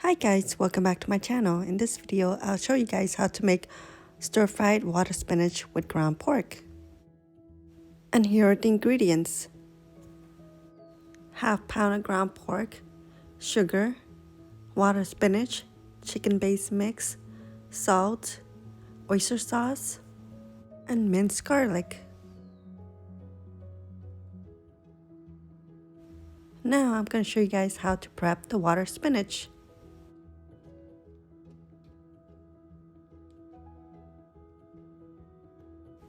Hi guys, welcome back to my channel. In this video, I'll show you guys how to make stir-fried water spinach with ground pork. And here are the ingredients. Half pound of ground pork, sugar, water spinach, chicken base mix, salt, oyster sauce, and minced garlic. Now I'm going to show you guys how to prep the water spinach.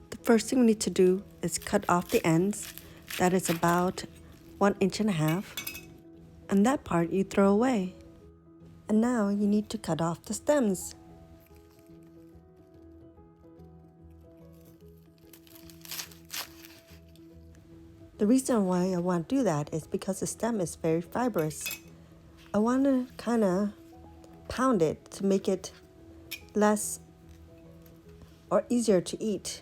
The first thing we need to do is cut off the ends. That is about 1.5 inches. And that part you throw away. And now you need to cut off the stems. The reason why I want to do that is because the stem is very fibrous. I want to kind of pound it to make it less or easier to eat.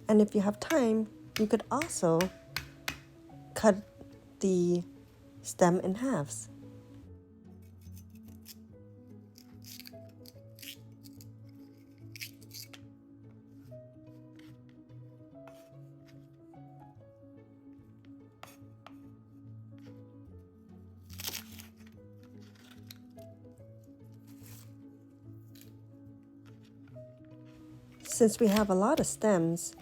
And if you have time, you could also cut the stem in halves. Since we have a lot of stems,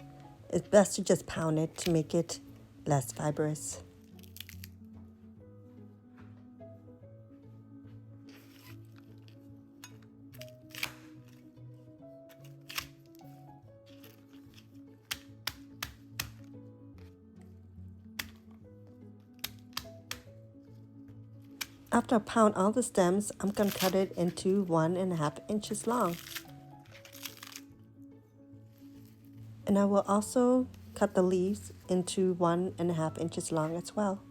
it's best to just pound it to make it less fibrous. After I pound all the stems, I'm going to cut it into 1.5 inches long. And I will also cut the leaves into 1.5 inches long as well.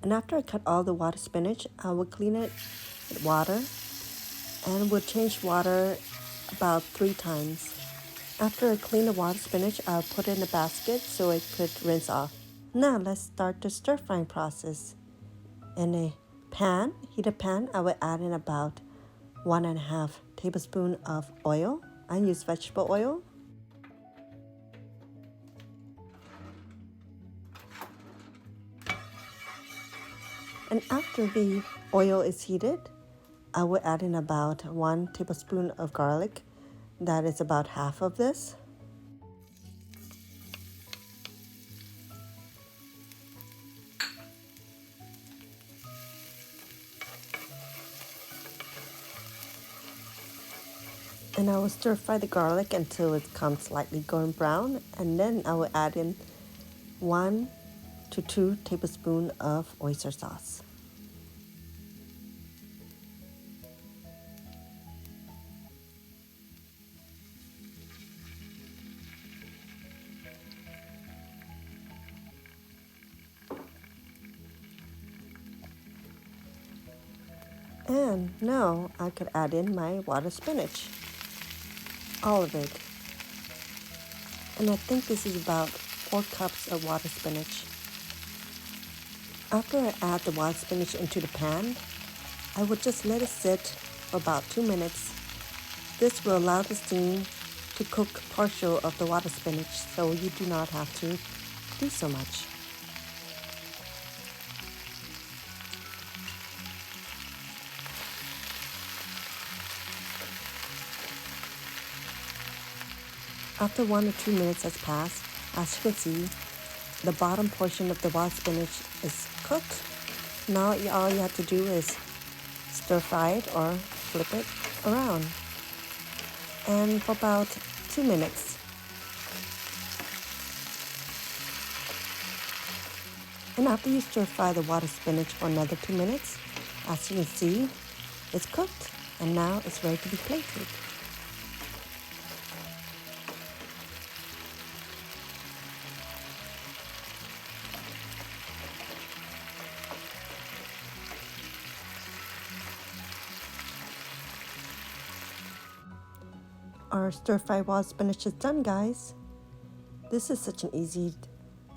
And after I cut all the water spinach, I will clean it with water and will change water about 3 times. After I clean the water spinach, I'll put it in a basket so it could rinse off. Now let's start the stir frying process. In a pan, heated pan, I will add in about 1.5 tablespoons of oil. I use vegetable oil. And after the oil is heated, I will add in about 1 tablespoon of garlic. That is about half of this. And I will stir fry the garlic until it comes slightly golden brown. And then I will add in 1 to 2 tablespoons of oyster sauce. And now I could add in my water spinach, all of it. And I think this is about 4 cups of water spinach. After I add the water spinach into the pan, I will just let it sit for about 2 minutes. This will allow the steam to cook partial of the water spinach, so you do not have to do so much. After 1 or 2 minutes has passed, as you can see, the bottom portion of the wild spinach is cooked. Now all you have to do is stir fry it or flip it around, and for about 2 minutes. And after you stir fry the water spinach for another 2 minutes, as you can see, it's cooked and now it's ready to be plated. Our stir-fry wild spinach is done, guys. This is such an easy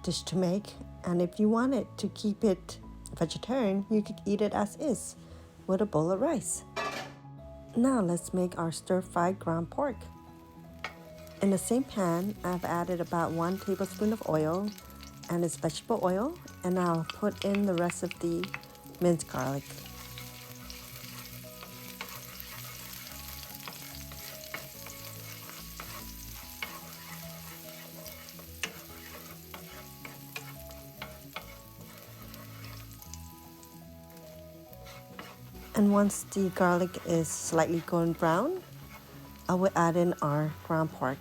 dish to make, and if you wanted to keep it vegetarian, you could eat it as is with a bowl of rice. Now let's make our stir-fried ground pork. In the same pan, I've added about 1 tablespoon of oil, and it's vegetable oil, and I'll put in the rest of the minced garlic. And once the garlic is slightly golden brown, I will add in our ground pork.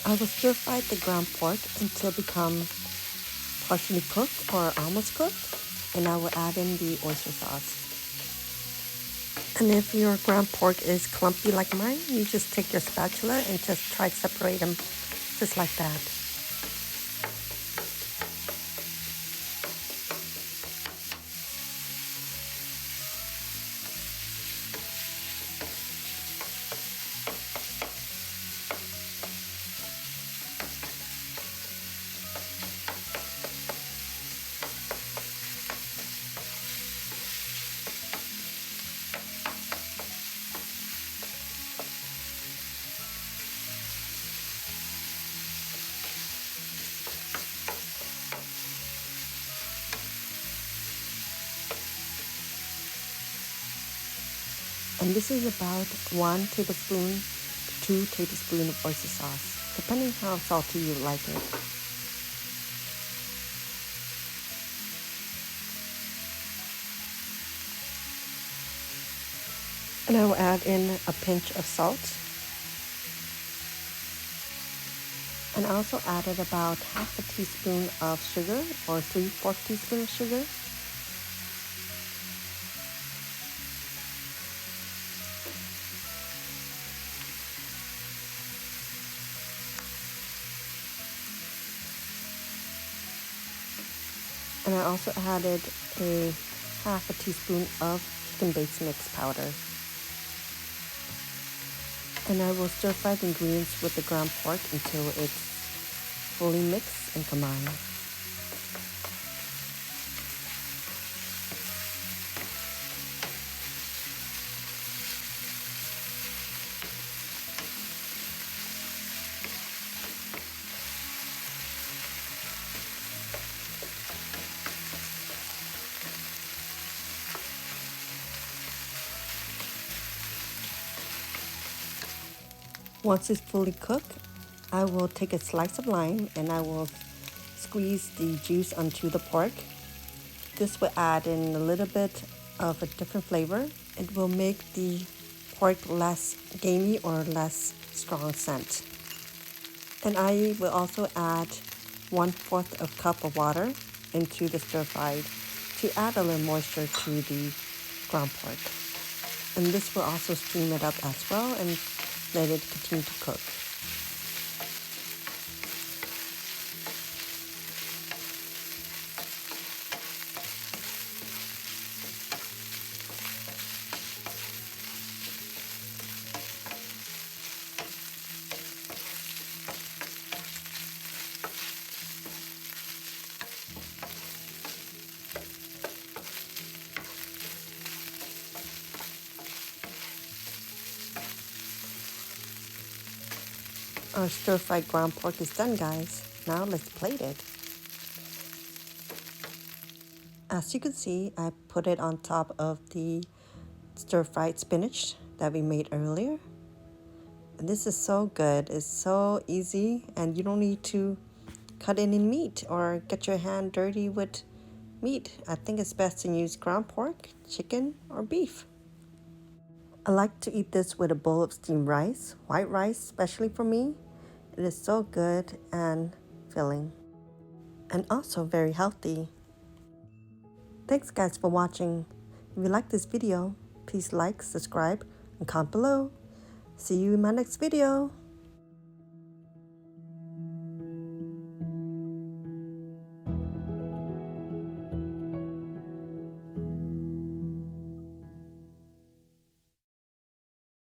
I will stir fry the ground pork until it becomes partially cooked or almost cooked, and I will add in the oyster sauce. And if your ground pork is clumpy like mine, you just take your spatula and just try to separate them just like that. And this is about 1 tablespoon to 2 tablespoons of oyster sauce, depending how salty you like it. And I will add in a pinch of salt. And I also added about half a teaspoon of sugar, or 3/4 teaspoon of sugar. And I also added a half a teaspoon of chicken base mix powder. And I will stir fry the ingredients with the ground pork until it's fully mixed and combined. Once it's fully cooked, I will take a slice of lime and I will squeeze the juice onto the pork. This will add in a little bit of a different flavor. It will make the pork less gamey or less strong scent. And I will also add 1/4 of cup of water into the stir fry to add a little moisture to the ground pork. And this will also steam it up as well and let it continue to cook. Our stir-fried ground pork is done, guys. Now let's plate it. As you can see, I put it on top of the stir-fried spinach that we made earlier. And this is so good. It's so easy, and you don't need to cut any meat or get your hand dirty with meat. I think it's best to use ground pork, chicken, or beef. I like to eat this with a bowl of steamed rice, white rice especially for me. It is so good and filling, and also very healthy. Thanks guys for watching. If you like this video, please like, subscribe, and comment below. See you in my next video.